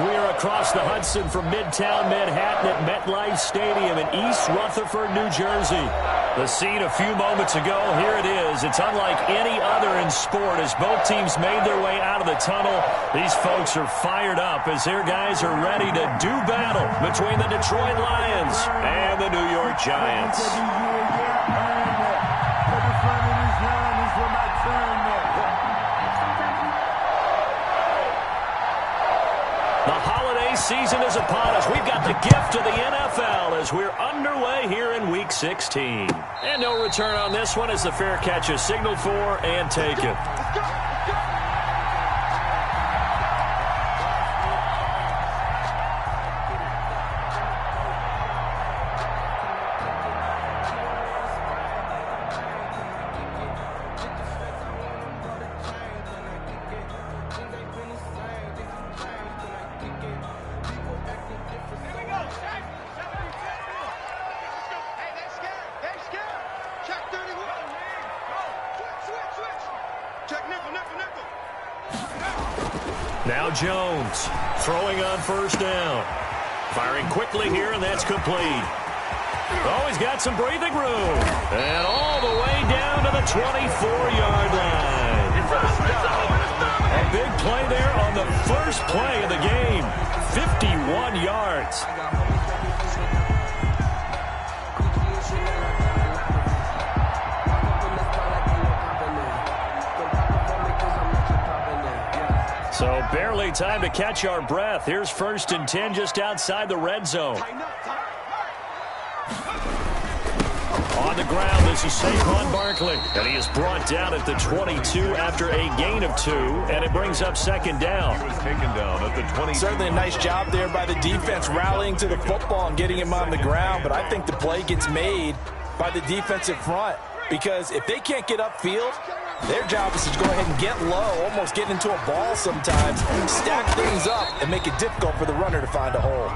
We are across the Hudson from Midtown Manhattan at MetLife Stadium in East Rutherford, New Jersey. The scene a few moments ago, here it is. It's unlike any other in sport as both teams made their way out of the tunnel. These folks are fired up as their guys are ready to do battle between the Detroit Lions and the New York Giants. The holiday season is upon us. We've got the gift of the NFL as we're underway here in Week 16. And no return on this one as the fair catch is signaled for and taken. Now Jones throwing on first down. Firing quickly here, and that's complete. Oh, he's got some breathing room. And all the way down to the 24-yard line. A big play there on the first play of the game. 51 yards. So barely time to catch our breath. Here's 1st and 10 just outside the red zone. On the ground, this is Saquon Barkley. And he is brought down at the 22 after a gain of 2. And it brings up 2nd down. He was taken down at the 20. Certainly a nice job there by the defense rallying to the football and getting him on the ground. But I think the play gets made by the defensive front. Because if they can't get upfield, their job is to go ahead and get low, almost get into a ball sometimes, stack things up, and make it difficult for the runner to find a hole.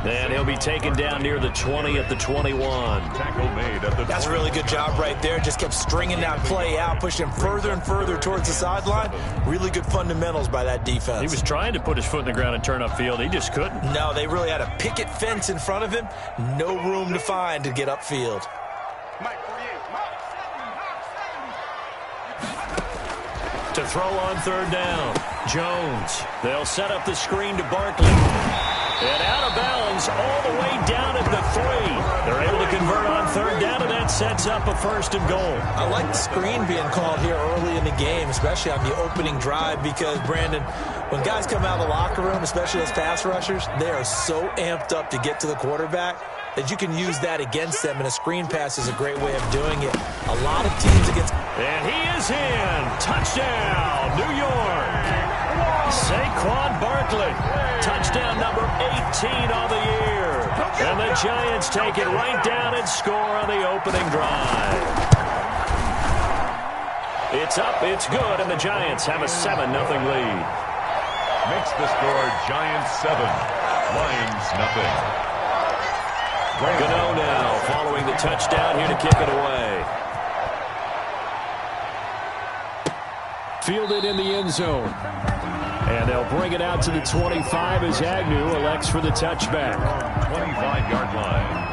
And he'll be taken down near the 20 at the 21. Tackle made at the 20. That's a really good job right there. Just kept stringing that play out, pushing him further and further towards the sideline. Really good fundamentals by that defense. He was trying to put his foot in the ground and turn upfield. He just couldn't. No, they really had a picket fence in front of him. No room to find to get upfield. To throw on 3rd down, Jones. They'll set up the screen to Barkley. And out of bounds all the way down at the 3. They're able to convert on 3rd down, and that sets up a 1st and goal. I like the screen being called here early in the game, especially on the opening drive, because, Brandon, when guys come out of the locker room, especially as pass rushers, they are so amped up to get to the quarterback that you can use that against them, and a screen pass is a great way of doing it. A lot of teams against... And he is in. Touchdown, New York. Saquon Barkley. Touchdown number 18 on the year. And the Giants take it right down and score on the opening drive. It's up, it's good, and the Giants have a 7-0 lead. Makes the score Giants 7, Lions nothing. Gano now following the touchdown here to kick it away. Fielded in the end zone. And they'll bring it out to the 25 as Agnew elects for the touchback. 25-yard line.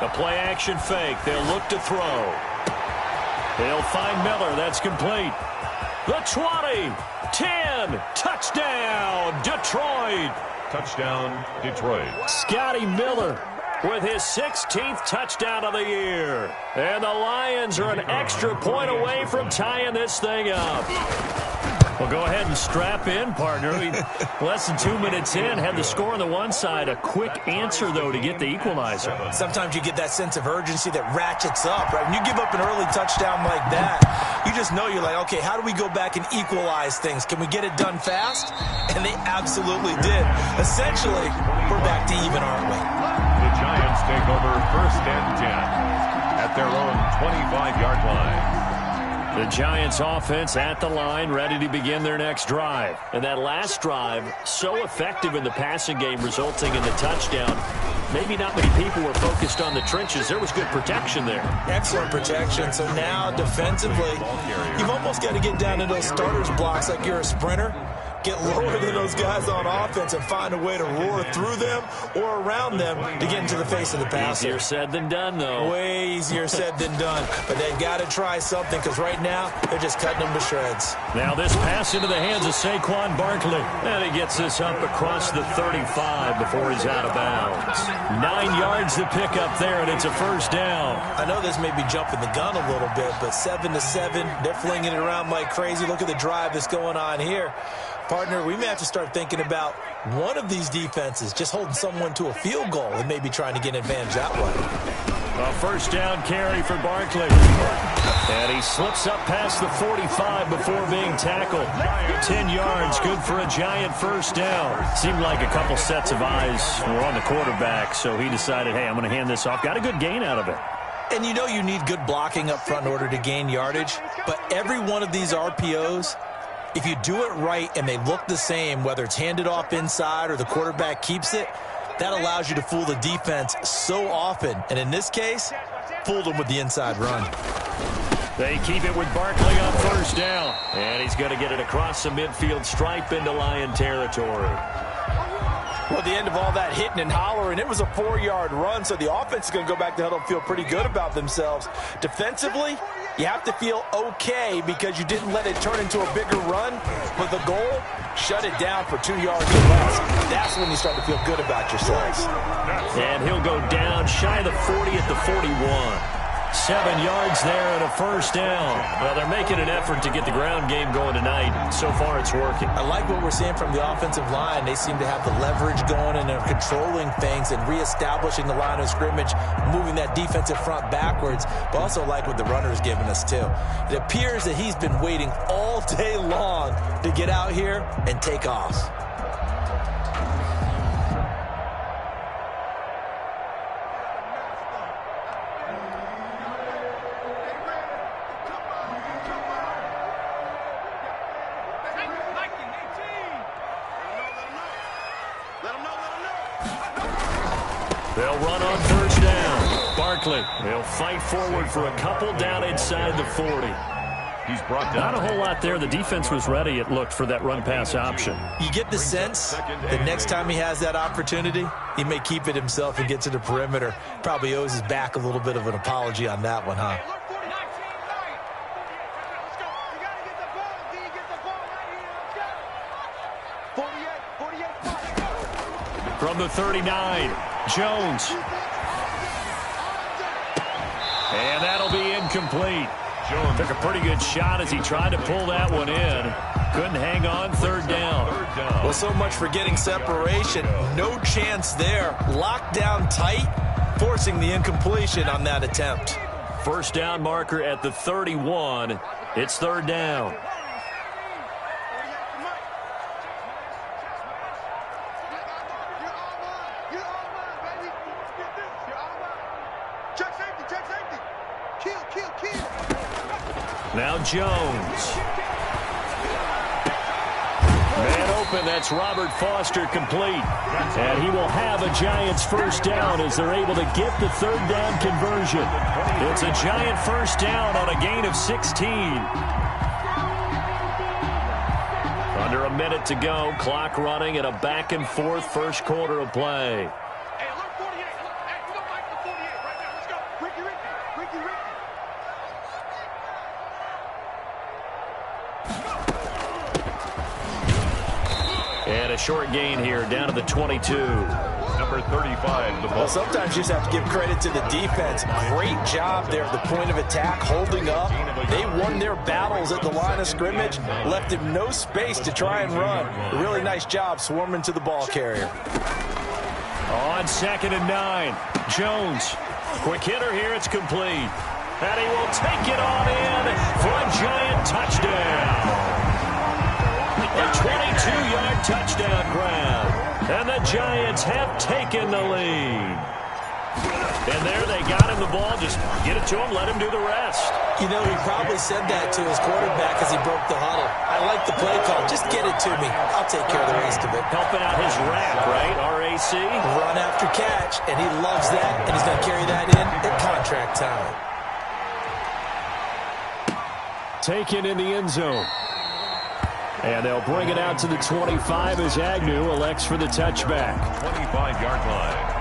A play-action fake. They'll look to throw. They'll find Miller. That's complete. The 20, 10, touchdown, Detroit. Touchdown, Detroit. Scotty Miller with his 16th touchdown of the year. And the Lions are an extra point away from tying this thing up. Well, go ahead and strap in, partner. Less than 2 minutes in, had the score on the one side. A quick answer, though, to get the equalizer. Sometimes you get that sense of urgency that ratchets up, right? When you give up an early touchdown like that, you just know you're like, okay, how do we go back and equalize things? Can we get it done fast? And they absolutely did. Essentially, we're back to even, aren't we? The Giants take over 1st and 10 at their own 25-yard line. The Giants offense at the line, ready to begin their next drive. And that last drive, so effective in the passing game, resulting in the touchdown. Maybe not many people were focused on the trenches. There was good protection there. Excellent protection. So now, defensively, you've almost got to get down to those starters blocks like you're a sprinter. Get lower than those guys on offense and find a way to roar through them or around them to get into the face of the passer. Easier said than done, though. Way easier said than done. But they've got to try something because right now they're just cutting them to shreds. Now this pass into the hands of Saquon Barkley. And he gets this up across the 35 before he's out of bounds. 9 yards to pick up there, and it's a first down. I know this may be jumping the gun a little bit, but 7-7, they're flinging it around like crazy. Look at the drive that's going on here. Partner, we may have to start thinking about one of these defenses just holding someone to a field goal and maybe trying to get an advantage that way. A first down carry for Barkley. And he slips up past the 45 before being tackled. 10 yards, good for a Giant first down. Seemed like a couple sets of eyes were on the quarterback, so he decided, hey, I'm going to hand this off. Got a good gain out of it. And you know you need good blocking up front in order to gain yardage, but every one of these RPOs, if you do it right and they look the same, whether it's handed off inside or the quarterback keeps it, that allows you to fool the defense so often. And in this case, fooled them with the inside run. They keep it with Barkley on first down. And he's going to get it across the midfield stripe into Lion territory. Well, at the end of all that hitting and hollering, it was a 4-yard run, so the offense is going to go back to huddle and feel pretty good about themselves. Defensively, you have to feel okay because you didn't let it turn into a bigger run, but the goal, shut it down for 2 yards or less. That's when you start to feel good about yourselves. And he'll go down shy of the 40 at the 41. 7 yards there and a first down. Well, they're making an effort to get the ground game going tonight. So far, it's working. I like what we're seeing from the offensive line. They seem to have the leverage going and they're controlling things and reestablishing the line of scrimmage, moving that defensive front backwards, but also like what the runner's giving us, too. It appears that he's been waiting all day long to get out here and take off. They'll run on first down. Barkley, they'll fight forward for a couple down inside the 40. He's brought down. Not a whole lot there. The defense was ready, it looked, for that run-pass option. You get the sense that next time he has that opportunity, he may keep it himself and get to the perimeter. Probably owes his back a little bit of an apology on that one, huh? From the 39, Jones. And that'll be incomplete. Jones took a pretty good shot as he tried to pull that one in. Couldn't hang on, third down. Well, so much for getting separation. No chance there. Locked down tight, forcing the incompletion on that attempt. First down marker at the 31. It's third down. Now Jones. Man open, that's Robert Foster complete. And he will have a Giants first down as they're able to get the third down conversion. It's a Giant first down on a gain of 16. Under a minute to go, clock running at a back and forth first quarter of play. And a short gain here down to the 22. Number number 35. The ball. Well, sometimes you just have to give credit to the defense. Great job there at the point of attack, holding up. They won their battles at the line of scrimmage, left him no space to try and run. A really nice job swarming to the ball carrier. On 2nd and 9, Jones. Quick hitter here, it's complete. And he will take it on in for a Giant touchdown. A 22-yard touchdown grab. And the Giants have taken the lead. And there they got him the ball. Just get it to him, let him do the rest. You know, he probably said that to his quarterback as he broke the huddle. I like the play call. Just get it to me. I'll take care of the rest of it. Helping out his RAC, right? RAC. Run after catch, and he loves that, and he's going to carry that in at contract time. Taken in the end zone. And they'll bring it out to the 25 as Agnew elects for the touchback. 25-yard line.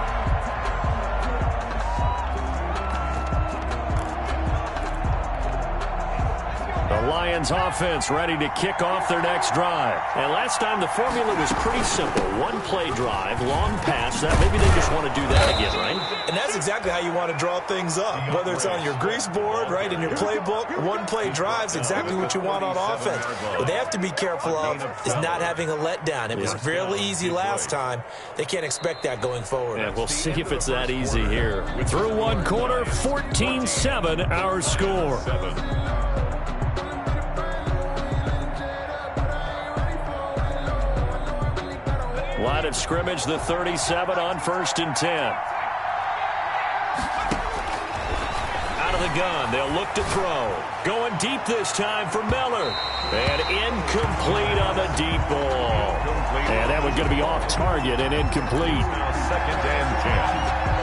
The Lions offense ready to kick off their next drive. And last time the formula was pretty simple. One play drive, long pass. That maybe they just want to do that again, right? And that's exactly how you want to draw things up. Whether it's on your grease board, right, in your playbook, one play drive's exactly what you want on offense. What they have to be careful of is not having a letdown. It was fairly easy last time. They can't expect that going forward. Yeah, we'll see if it's that easy here. Through one quarter, 14-7 our score. Line of scrimmage, the 37 on 1st and 10. Out of the gun, they'll look to throw. Going deep this time for Miller. And incomplete on the deep ball. And that one's going to be off target and incomplete. 2nd and 10.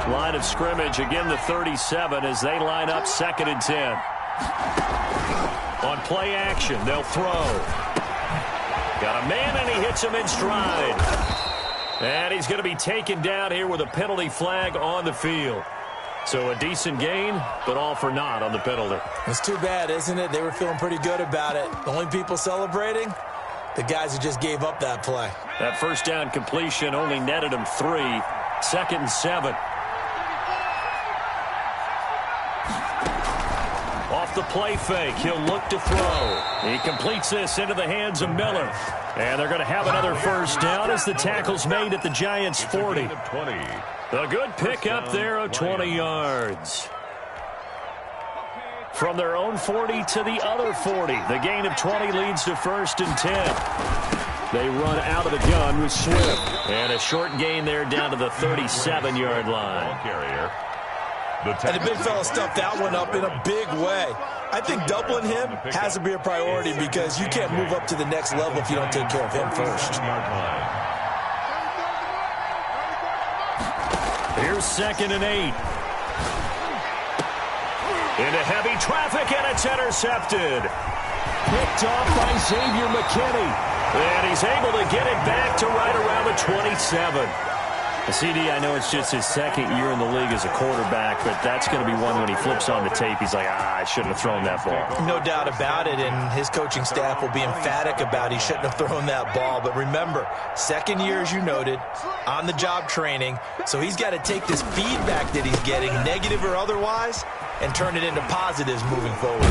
Line of scrimmage, again the 37 as they line up 2nd and 10. On play action, they'll throw. Got a man and he hits him in stride. And he's going to be taken down here with a penalty flag on the field. So a decent gain, but all for naught on the penalty. It's too bad, isn't it? They were feeling pretty good about it. The only people celebrating, the guys who just gave up that play. That first down completion only netted him 3. 2nd and 7. Off the play fake, he'll look to throw. He completes this into the hands of Miller. And they're going to have another first down as the tackle's made at the Giants' 40. A good pickup there of 20 yards. From their own 40 to the other 40. The gain of 20 leads to 1st and 10. They run out of the gun with Swift. And a short gain there down to the 37-yard line. Carrier. And the big fella stuffed that one up in a big way. I think doubling him has to be a priority because you can't move up to the next level if you don't take care of him first. Here's 2nd and 8. Into heavy traffic, and it's intercepted. Picked off by Xavier McKinney. And he's able to get it back to right around the 27. CD, I know it's just his 2nd year in the league as a quarterback, but that's going to be one when he flips on the tape. He's like, I shouldn't have thrown that ball. No doubt about it, and his coaching staff will be emphatic about he shouldn't have thrown that ball. But remember, 2nd year, as you noted, on-the-job training, so he's got to take this feedback that he's getting, negative or otherwise, and turn it into positives moving forward.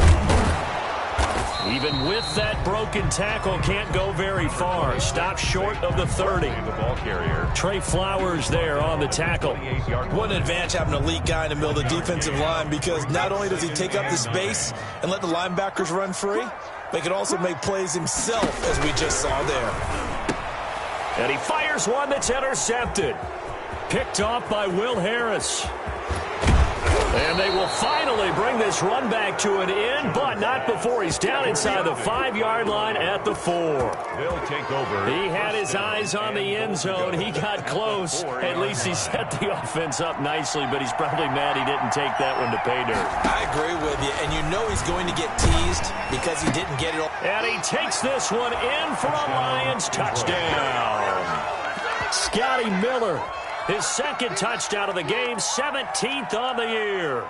Even with that broken tackle, can't go very far. Stop short of the 30. The ball carrier. Trey Flowers there on the tackle. What an advantage having an elite guy in the middle of the defensive line, because not only does he take up the space and let the linebackers run free, but he can also make plays himself, as we just saw there. And he fires one that's intercepted. Picked off by Will Harris. And they will finally bring this run back to an end, but not before he's down inside the 5-yard line at the 4. They'll take over. He had his eyes on the end zone. He got close. At least he set the offense up nicely, but he's probably mad he didn't take that one to pay dirt. I agree with you, and you know he's going to get teased because he didn't get it all. And he takes this one in for a Lions touchdown. Scotty Miller His second touchdown of the game, 17th on the year.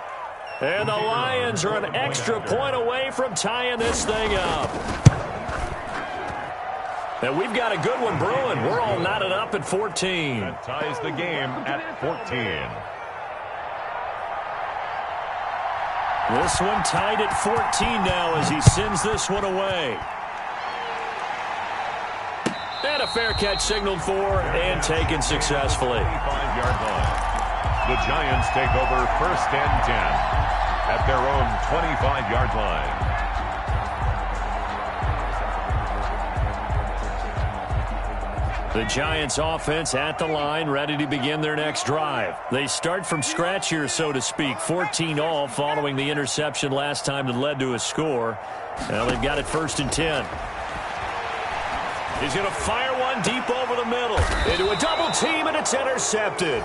And the Lions are an extra point away from tying this thing up. And we've got a good one brewing. We're all knotted up at 14. That ties the game at 14. This one tied at 14 now as he sends this one away. And a fair catch signaled for and taken successfully. 25-yard line. The Giants take over 1st and 10 at their own 25-yard line. The Giants offense at the line, ready to begin their next drive. They start from scratch here, so to speak. 14-all following the interception last time that led to a score. Now they've got it 1st and 10. He's going to fire one deep over the middle. Into a double team, and it's intercepted.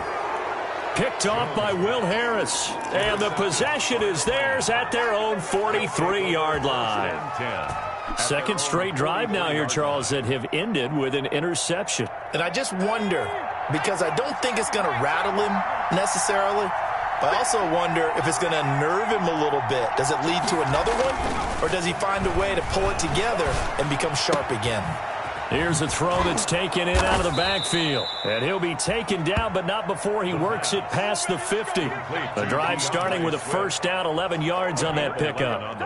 Picked off by Will Harris. And the possession is theirs at their own 43-yard line. Second straight drive now here, Charles, that have ended with an interception. And I just wonder, because I don't think it's going to rattle him necessarily, but I also wonder if it's going to nerve him a little bit. Does it lead to another one, or does he find a way to pull it together and become sharp again? Here's a throw that's taken in out of the backfield. And he'll be taken down, but not before he works it past the 50. The drive starting with a first down, 11 yards on that pickup.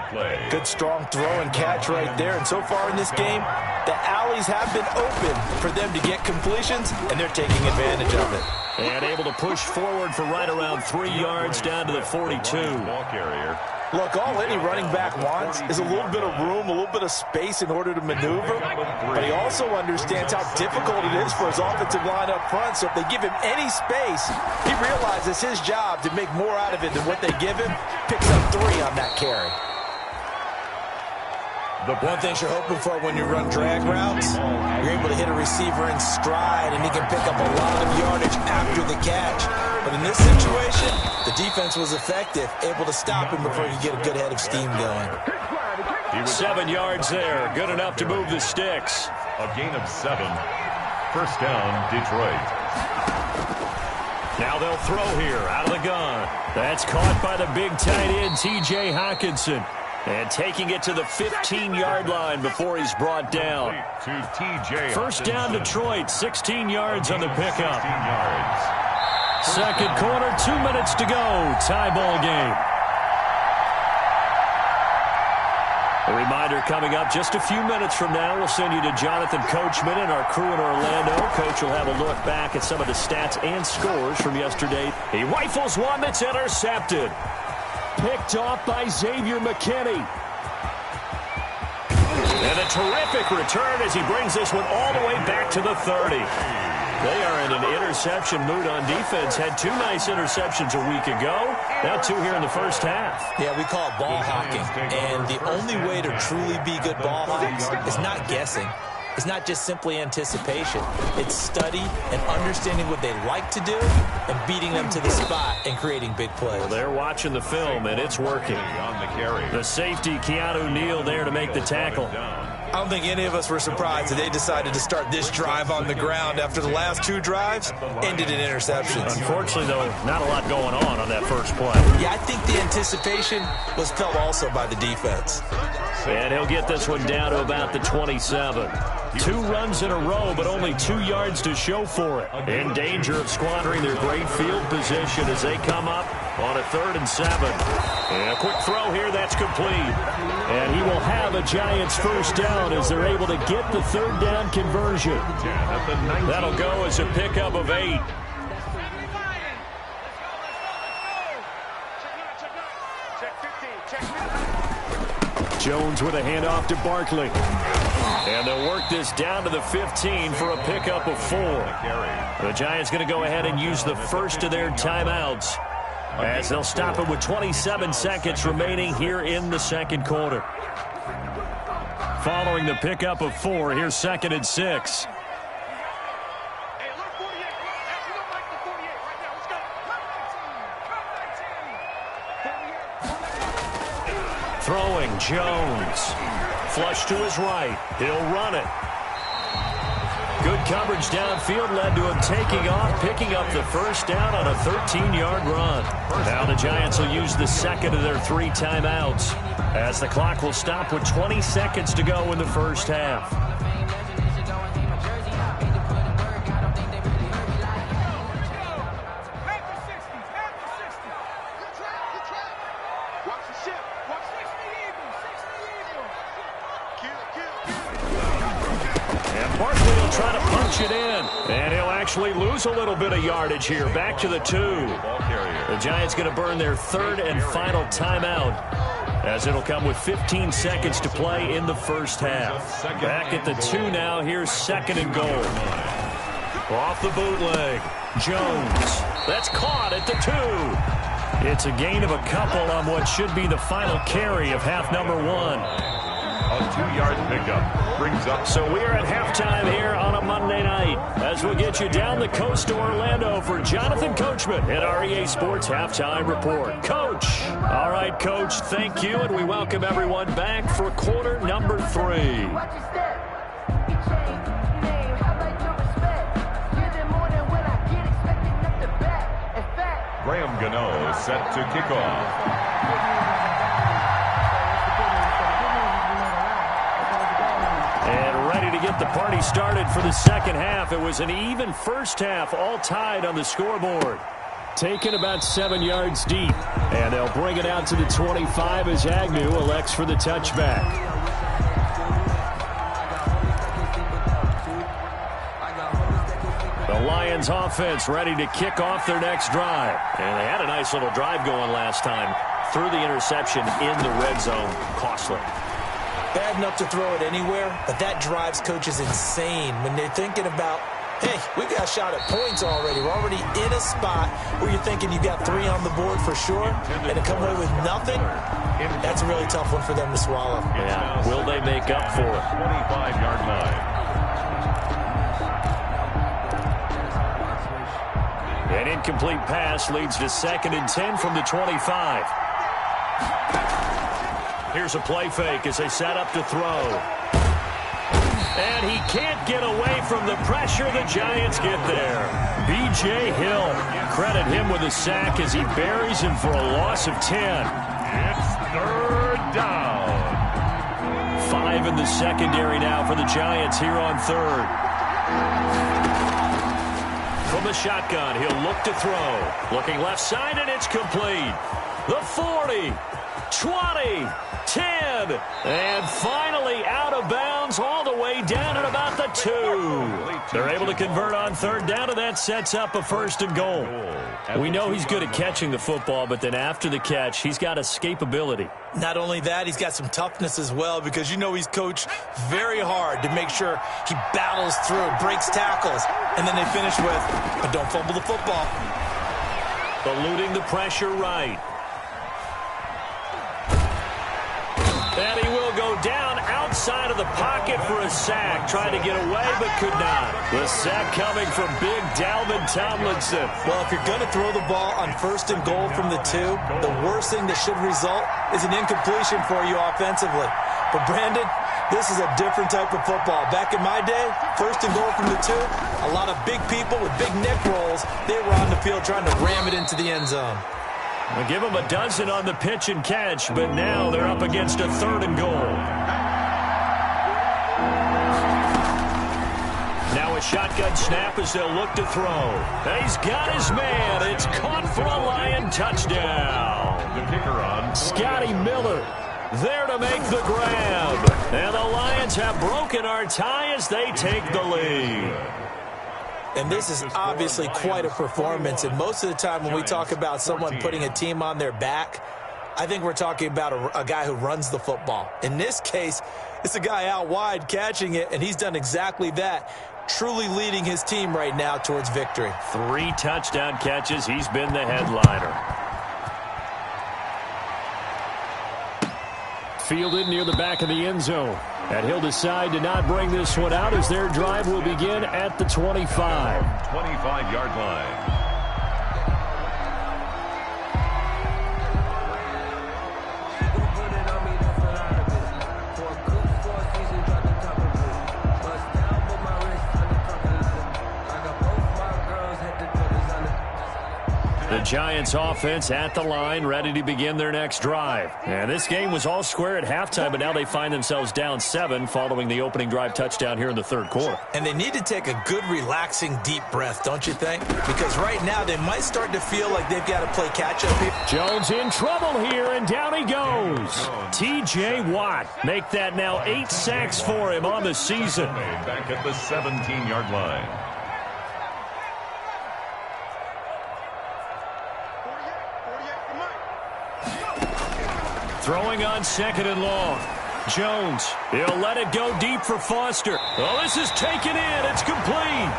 Good strong throw and catch right there. And so far in this game, the alleys have been open for them to get completions, and they're taking advantage of it. And able to push forward for right around 3 yards down to the 42. Ball carrier. Look, all any running back wants is a little bit of room, a little bit of space in order to maneuver. But he also understands how difficult it is for his offensive line up front. So if they give him any space, he realizes his job to make more out of it than what they give him. Picks up 3 on that carry. The one thing you're hoping for when you run drag routes, you're able to hit a receiver in stride, and he can pick up a lot of yardage after the catch. But in this situation, the defense was effective, able to stop him before he could get a good head of steam going. 7 yards there, good enough to move the sticks. A gain of 7. First down, Detroit. Now they'll throw here out of the gun. That's caught by the big tight end, T.J. Hockenson. And taking it to the 15-yard line before he's brought down. First down, Detroit, 16 yards on the pickup. Second quarter, 2 minutes to go. Tie ball game. A reminder coming up just a few minutes from now. We'll send you to Jonathan Coachman and our crew in Orlando. Coach will have a look back at some of the stats and scores from yesterday. He rifles one that's intercepted. Picked off by Xavier McKinney. And a terrific return as he brings this one all the way back to the 30. They are in an interception mood on defense. Had 2 nice interceptions a week ago. Now 2 here in the first half. Yeah, we call it ball hawking. And the only way to truly be good ball hawks is not guessing. It's not just simply anticipation. It's study and understanding what they like to do and beating them to the spot and creating big plays. Well, they're watching the film, and it's working. On the carry. The safety, Keanu Neal, there to make the tackle. I don't think any of us were surprised that they decided to start this drive on the ground after the last 2 drives ended in interceptions. Unfortunately, though, not a lot going on that first play. Yeah, I think the anticipation was felt also by the defense. And he'll get this one down to about the 27. 2 runs in a row, but only 2 yards to show for it. In danger of squandering their great field position as they come up on a 3rd and 7. And a quick throw here, that's complete. And he will have a Giants first down as they're able to get the 3rd down conversion. That'll go as a pickup of 8. Jones with a handoff to Barkley. And they'll work this down to the 15 for a pickup of 4. The Giants going to go ahead and use the first of their timeouts as they'll stop it with 27 seconds remaining here in the second quarter. Following the pickup of 4, here's 2nd and 6. Throwing, Jones. Flush to his right. He'll run it. Good coverage downfield led to him taking off, picking up the first down on a 13-yard run. Now the Giants will use the second of their 3 timeouts, as the clock will stop with 20 seconds to go in the first half. It in, and he'll actually lose a little bit of yardage here. Back to the 2. The Giants going to burn their 3rd and final timeout, as it'll come with 15 seconds to play in the first half. Back at the 2 now. Here's 2nd and goal. Off the bootleg. Jones. That's caught at the 2. It's a gain of a couple on what should be the final carry of half number 1. A 2-yard pickup brings up. So we are at halftime here on a Monday night, as we'll get you down the coast to Orlando for Jonathan Coachman at our EA Sports Halftime Report. Coach. All right, Coach, thank you, and we welcome everyone back for quarter number 3. Graham Gano set to kick off. And ready to get the party started for the second half. It was an even first half, all tied on the scoreboard. Taken about 7 yards deep. And they'll bring it out to the 25 as Agnew elects for the touchback. The Lions offense ready to kick off their next drive. And they had a nice little drive going last time. Threw the interception in the red zone. Costly. Bad enough to throw it anywhere, but that drives coaches insane when they're thinking about, hey, we've got a shot at points already. We're already in a spot where you're thinking you got 3 on the board for sure, and to come away with nothing, that's a really tough one for them to swallow. Yeah, will they make up for it? 25-yard line. An incomplete pass leads to 2nd and 10 from the 25. Here's a play fake as they set up to throw. And he can't get away from the pressure. The Giants get there. B.J. Hill. Credit him with a sack as he buries him for a loss of 10. It's 3rd down. 5 in the secondary now for the Giants here on 3rd. From the shotgun, he'll look to throw. Looking left side, and it's complete. The 40, 20, 10, and finally out of bounds all the way down at about the 2. They're able to convert on 3rd down, and that sets up a 1st and goal. We know he's good at catching the football, but then after the catch, he's got escapability. Not only that, he's got some toughness as well, because you know he's coached very hard to make sure he battles through, breaks tackles, and then they finish with, but don't fumble the football. Eluding the pressure right. And he will go down outside of the pocket for a sack. Tried to get away, but could not. The sack coming from big Dalvin Tomlinson. Well, if you're going to throw the ball on 1st and goal from the 2, the worst thing that should result is an incompletion for you offensively. But, Brandon, this is a different type of football. Back in my day, 1st and goal from the 2, a lot of big people with big neck rolls, they were on the field trying to ram it into the end zone. We'll give them a dozen on the pitch and catch, but now they're up against a 3rd and goal. Now a shotgun snap as they'll look to throw. And he's got his man. It's caught for a Lion touchdown. The kicker on. Scotty Miller there to make the grab. And the Lions have broken our tie as they take the lead. And this is obviously quite a performance. And most of the time when we talk about someone putting a team on their back, I think we're talking about a guy who runs the football. In this case, it's a guy out wide catching it, and he's done exactly that, truly leading his team right now towards victory. 3 touchdown catches. He's been the headliner. Fielded near the back of the end zone. And he'll decide to not bring this one out as their drive will begin at the 25. 25-yard line. The Giants offense at the line, ready to begin their next drive. And this game was all square at halftime, but now they find themselves down 7 following the opening drive touchdown here in the third quarter. And they need to take a good, relaxing, deep breath, don't you think? Because right now they might start to feel like they've got to play catch-up here. Jones in trouble here, and down he goes. T.J. Watt, make that now 8 sacks for him on the season. Back at the 17-yard line. Throwing on 2nd and long. Jones, he'll let it go deep for Foster. Oh, this is taken in. It's complete.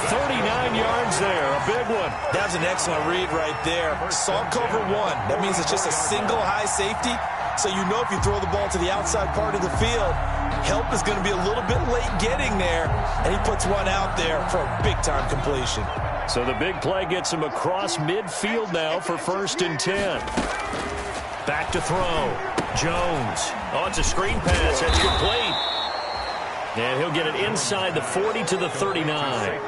39 yards there, a big one. That was an excellent read right there. Saw cover 1. That means it's just a single high safety. So you know if you throw the ball to the outside part of the field, help is going to be a little bit late getting there. And he puts one out there for a big-time completion. So the big play gets him across midfield now for 1st and 10. Back to throw. Jones. Oh, it's a screen pass. That's complete. And he'll get it inside the 40 to the 39.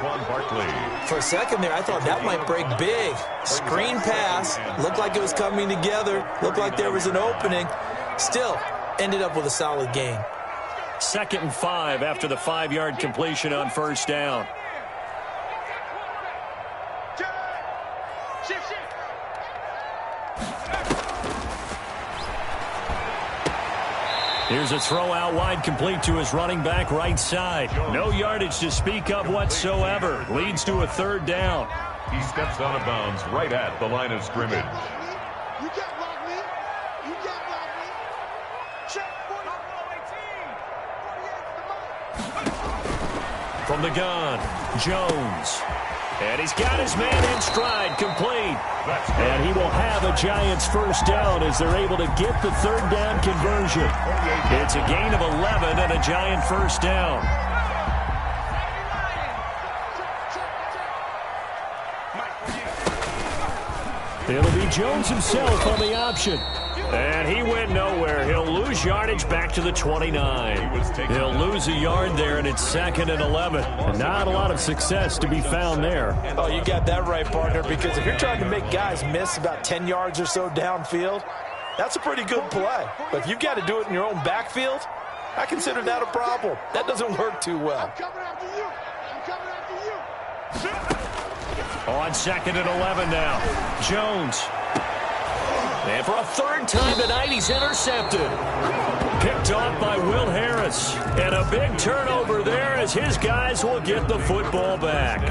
For a second there, I thought that might break big. Screen pass. Looked like it was coming together. Looked like there was an opening. Still, ended up with a solid gain. 2nd and 5 after the 5-yard completion on 1st down. Here's a throw out wide, complete to his running back right side. No yardage to speak of whatsoever. Leads to a 3rd down. He steps out of bounds right at the line of scrimmage. You can't block me. You can't block me. Check 40. From the gun, Jones. And he's got his man in stride, complete. And he will have a Giants 1st down as they're able to get the 3rd down conversion. It's a gain of 11 and a Giant 1st down. It'll be Jones himself on the option. And he went nowhere. He'll lose yardage back to the 29. He'll lose a yard there, and it's 2nd and 11. And not a lot of success to be found there. Oh, you got that right, partner, because if you're trying to make guys miss about 10 yards or so downfield, that's a pretty good play. But if you've got to do it in your own backfield, I consider that a problem. That doesn't work too well. I'm coming after you. I'm coming after you. On 2nd and 11 now. Jones. And for a 3rd time tonight, he's intercepted. Picked off by Will Harris. And a big turnover there as his guys will get the football back.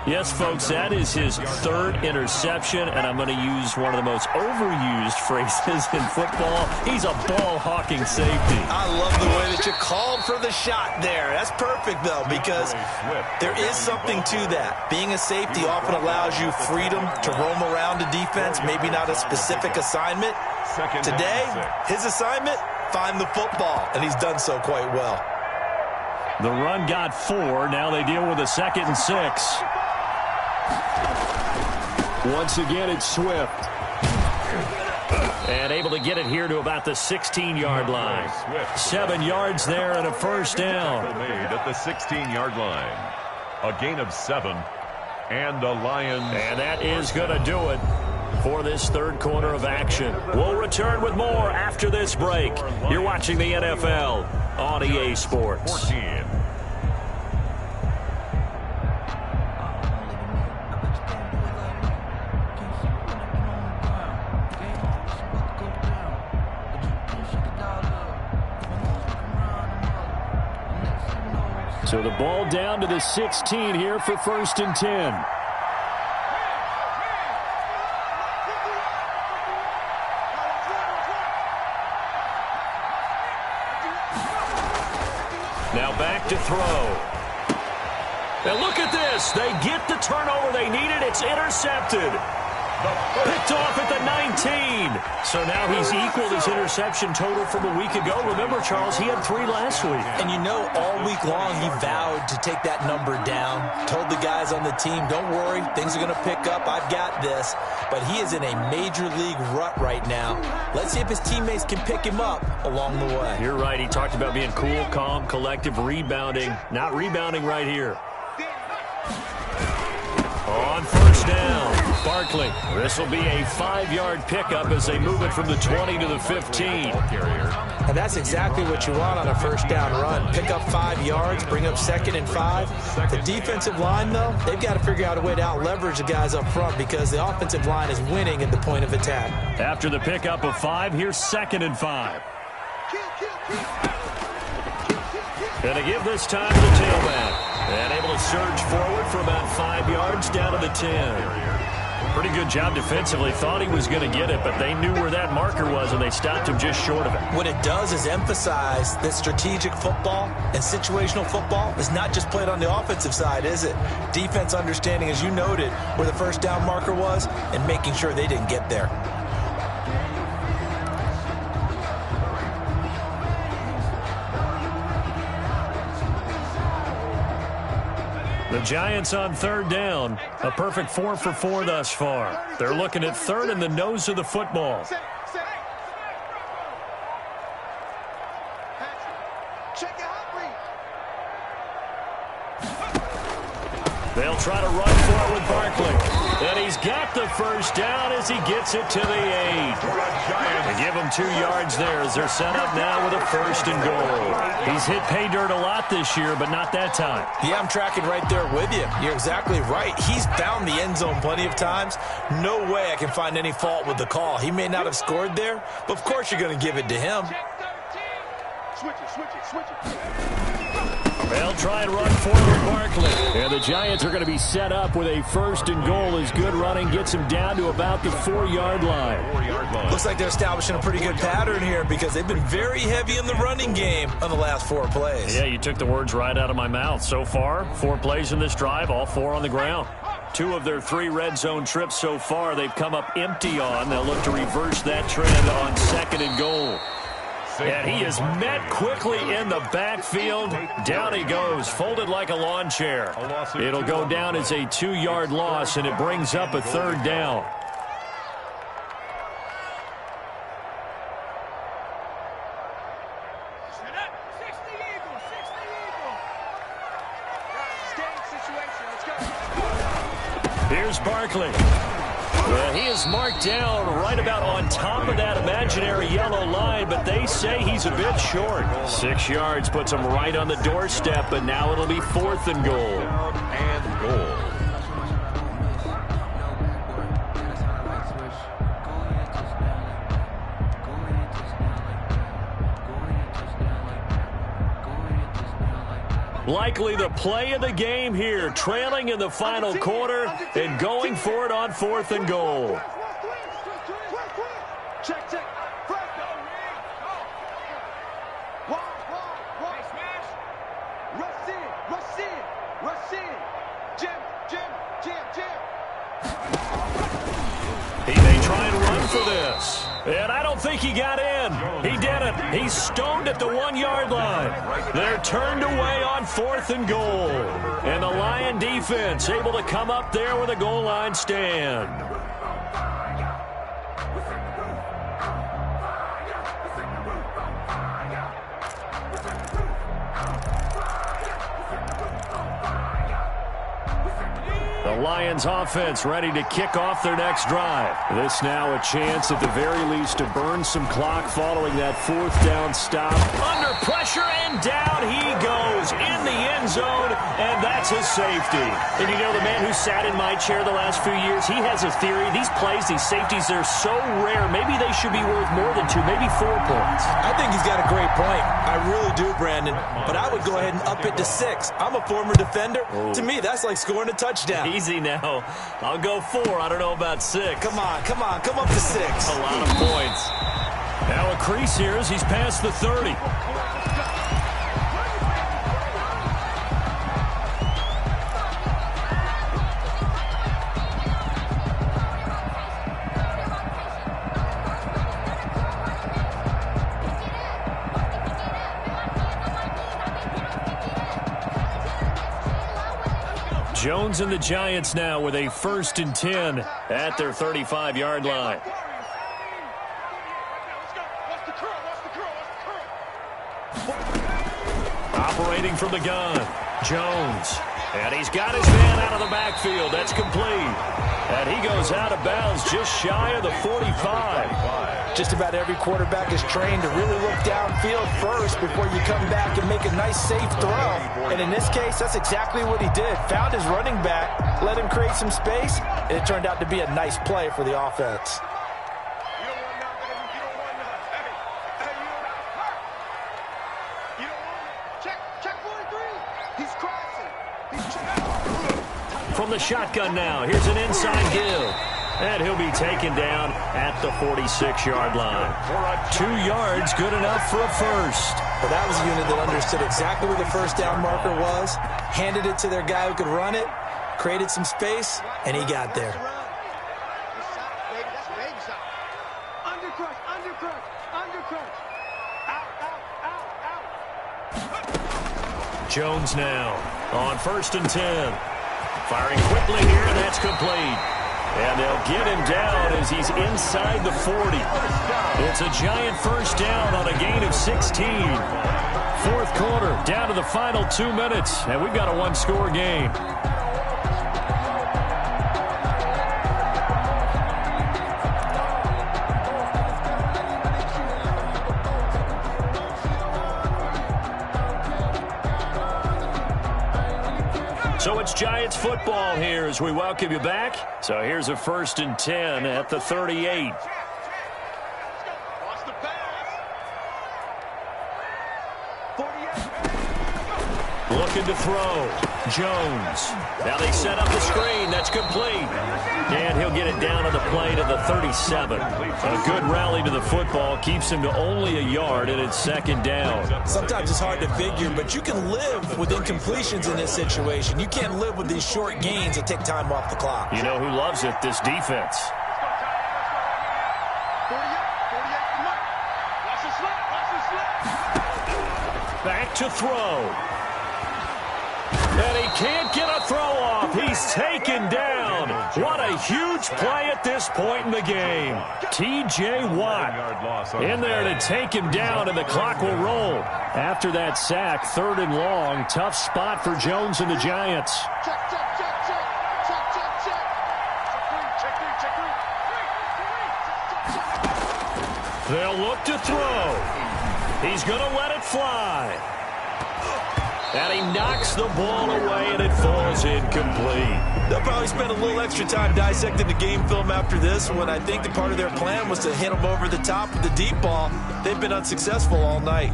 Yes, folks, that is his 3rd interception, and I'm going to use one of the most overused phrases in football. He's a ball-hawking safety. I love the way that you called for the shot there. That's perfect, though, because there is something to that. Being a safety often allows you freedom to roam around a defense, maybe not a specific assignment. Today, his assignment, find the football, and he's done so quite well. The run got 4. Now they deal with a 2nd and 6. Once again, it's Swift. And able to get it here to about the 16-yard line. 7 yards there and a 1st down. Made at the 16-yard line. A gain of 7 and a Lions. And that is going to do it for this 3rd quarter of action. We'll return with more after this break. You're watching the NFL on EA Sports. 14. So the ball down to the 16 here for 1st and 10. Now back to throw. And look at this. They get the turnover they needed. It's intercepted. Picked off at the 19. So now he's equaled his interception total from a week ago. Remember, Charles, he had 3 last week. And you know, all week long he vowed to take that number down. Told the guys on the team, don't worry, things are going to pick up. I've got this. But he is in a major league rut right now. Let's see if his teammates can pick him up along the way. You're right. He talked about being cool, calm, collective, rebounding. Not rebounding right here. On 1st down. Barkley. This will be a 5-yard pickup as they move it from the 20 to the 15. And that's exactly what you want on a first down run. Pick up 5 yards, bring up 2nd and 5. The defensive line, though, they've got to figure out a way to out-leverage the guys up front because the offensive line is winning at the point of attack. After the pickup of 5, here's 2nd and 5. Going to give this time to the tailback. And able to surge forward for about 5 yards down to the 10. Pretty good job defensively. Thought he was going to get it, but they knew where that marker was, and they stopped him just short of it. What it does is emphasize that strategic football and situational football is not just played on the offensive side, is it? Defense understanding, as you noted, where the first down marker was and making sure they didn't get there. The Giants on 3rd down. A perfect 4 for 4 thus far. They're looking at 3rd in the nose of the football. They'll try to run for it with Barkley. And he's got the first down as he gets it to the 8. They give him 2 yards there as they're set up now with a 1st and goal. He's hit pay dirt a lot this year, but not that time. Yeah, I'm tracking right there with you. You're exactly right. He's found the end zone plenty of times. No way I can find any fault with the call. He may not have scored there, but of course you're going to give it to him. Switch it. They'll try and run forward with Barkley. And the Giants are going to be set up with a 1st and goal as good running gets him down to about the 4-yard line. Looks like they're establishing a pretty good pattern here because they've been very heavy in the running game on the last 4 plays. Yeah, you took the words right out of my mouth. So far, 4 plays in this drive, all 4 on the ground. 2 of their 3 red zone trips so far they've come up empty on. They'll look to reverse that trend on 2nd and goal. And he is met quickly in the backfield. Down he goes, folded like a lawn chair. It'll go down as a 2-yard loss, and it brings up a 3rd down. Here's Barkley. Well, he is marked down right about on top of that imaginary yellow line, but they say he's a bit short. 6 yards puts him right on the doorstep, but now it'll be 4th and goal. Likely the play of the game here, trailing in the final quarter and going for it on 4th and goal. Check. Rush in. Jim. He may try and run for this. And I don't think he got in. He didn't. He's stoned at the 1-yard line. They're turned away on 4th and goal. And the Lion defense able to come up there with a goal line stand. The Lions offense ready to kick off their next drive. This now a chance at the very least to burn some clock following that 4th down stop. Under pressure and down he goes in the end zone, and that's his safety. And you know, the man who sat in my chair the last few years, he has a theory. These plays, these safeties, they're so rare. Maybe they should be worth more than 2, maybe 4 points. I think he's got a great point. I really do, Brandon. But I would go ahead and up it to 6. I'm a former defender. Oh. To me, that's like scoring a touchdown. Easy now. I'll go 4. I don't know about 6. Come on. Come up to 6. A lot of points. Now a crease here as he's past the 30. Jones and the Giants now with a 1st and 10 at their 35-yard line. Operating from the gun, Jones. And he's got his man out of the backfield. That's complete. And he goes out of bounds just shy of the 45. Just about every quarterback is trained to really look downfield first before you come back and make a nice, safe throw. And in this case, that's exactly what he did. Found his running back, let him create some space, and it turned out to be a nice play for the offense. From the shotgun now, here's an inside give. And he'll be taken down at the 46-yard line. 2 yards, good enough for a first. Well, that was a unit that understood exactly where the first down marker was, handed it to their guy who could run it, created some space, and he got there. Jones now on 1st and 10. Firing quickly here, and that's complete. And they'll get him down as he's inside the 40. It's a giant first down on a gain of 16. 4th quarter, down to the final 2 minutes, and we've got a one-score game. So it's Giants football here as we welcome you back. So here's a 1st and 10 at the 38. Looking to throw. Jones. Now they set up the screen. That's complete. And he'll get it down on the play to the 37. A good rally to the football keeps him to only a yard, and it's 2nd down. Sometimes it's hard to figure, but you can live with incompletions in this situation. You can't live with these short gains that take time off the clock. You know who loves it? This defense. Back to throw. And he can't get a throw off. He's taken down. What a huge play at this point in the game. T.J. Watt in there to take him down, and the clock will roll. After that sack, 3rd and long. Tough spot for Jones and the Giants. They'll look to throw. He's going to let it fly. And he knocks the ball away, and it falls incomplete. They'll probably spend a little extra time dissecting the game film after this one. I think the part of their plan was to hit them over the top with the deep ball. They've been unsuccessful all night.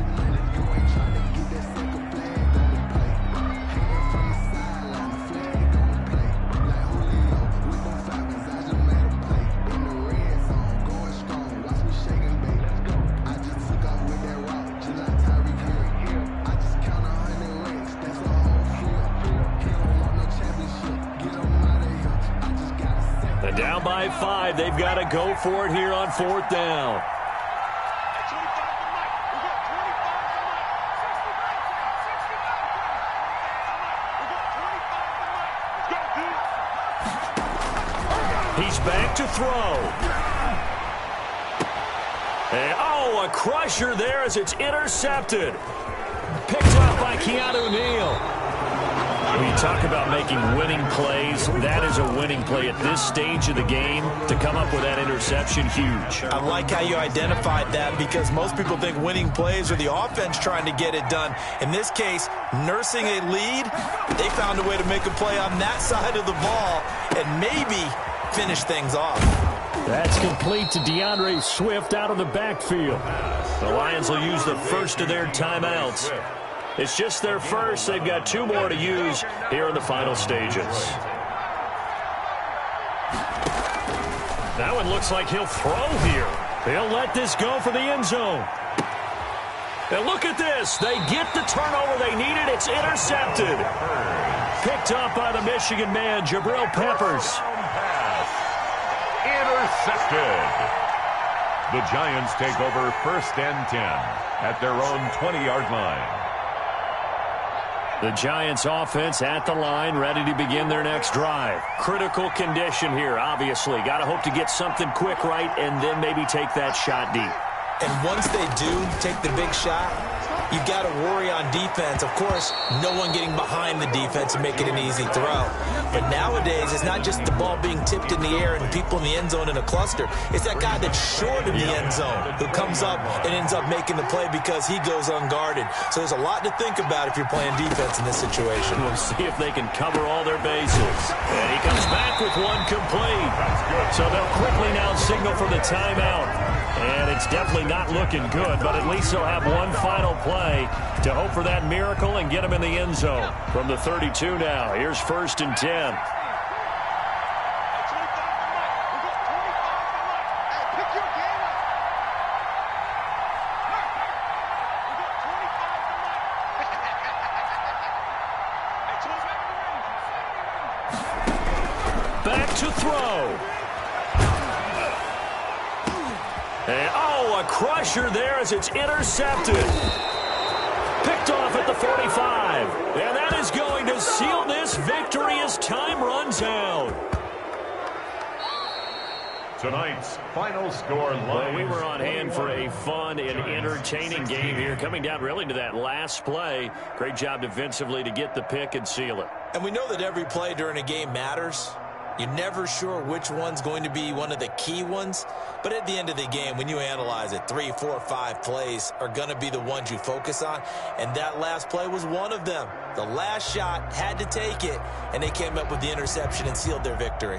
Down by 5. They've got to go for it here on 4th down. He's back to throw. And, a crusher there as it's intercepted. Picked up by Keanu Neal. When you talk about making winning plays, that is a winning play at this stage of the game. To come up with that interception, huge. I like how you identified that, because most people think winning plays are the offense trying to get it done. In this case, nursing a lead, they found a way to make a play on that side of the ball and maybe finish things off. That's complete to DeAndre Swift out of the backfield. The Lions will use the first of their timeouts. It's just their first. They've got 2 more to use here in the final stages. That one looks like he'll throw here. He'll let this go for the end zone. And look at this. They get the turnover they needed. It's intercepted. Picked up by the Michigan man, Jabril Peppers. Intercepted. The Giants take over 1st and 10 at their own 20-yard line. The Giants offense at the line, ready to begin their next drive. Critical condition here, obviously. Got to hope to get something quick right and then maybe take that shot deep. And once they do take the big shot, you've got to worry on defense. Of course, no one getting behind the defense and making an easy throw. But nowadays, it's not just the ball being tipped in the air and people in the end zone in a cluster. It's that guy that's short of the end zone who comes up and ends up making the play because he goes unguarded. So there's a lot to think about if you're playing defense in this situation. We'll see if they can cover all their bases. And he comes back with one complete. So they'll quickly now signal for the timeout. And it's definitely not looking good, but at least they'll have one final play to hope for that miracle and get him in the end zone. From the 32 now, here's 1st and 10. Back to throw. And, oh, a crusher there as it's intercepted. Picked off at the 45. And that is going to seal this victory as time runs out. Tonight's final score line. Well, we were on hand for a fun and entertaining game here. Coming down really to that last play. Great job defensively to get the pick and seal it. And we know that every play during a game matters. You're never sure which one's going to be one of the key ones. But at the end of the game, when you analyze it, 3, 4, 5 plays are going to be the ones you focus on. And that last play was one of them. The last shot had to take it, and they came up with the interception and sealed their victory.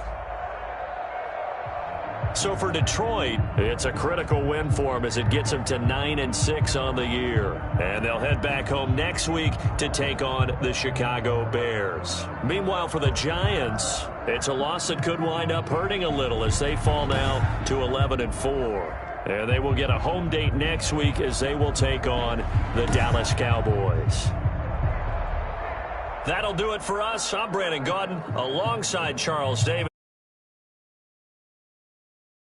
So for Detroit, it's a critical win for them as it gets them to 9-6 on the year. And they'll head back home next week to take on the Chicago Bears. Meanwhile, for the Giants, it's a loss that could wind up hurting a little as they fall now to 11-4. And they will get a home date next week as they will take on the Dallas Cowboys. That'll do it for us. I'm Brandon Gaudin alongside Charles Davis.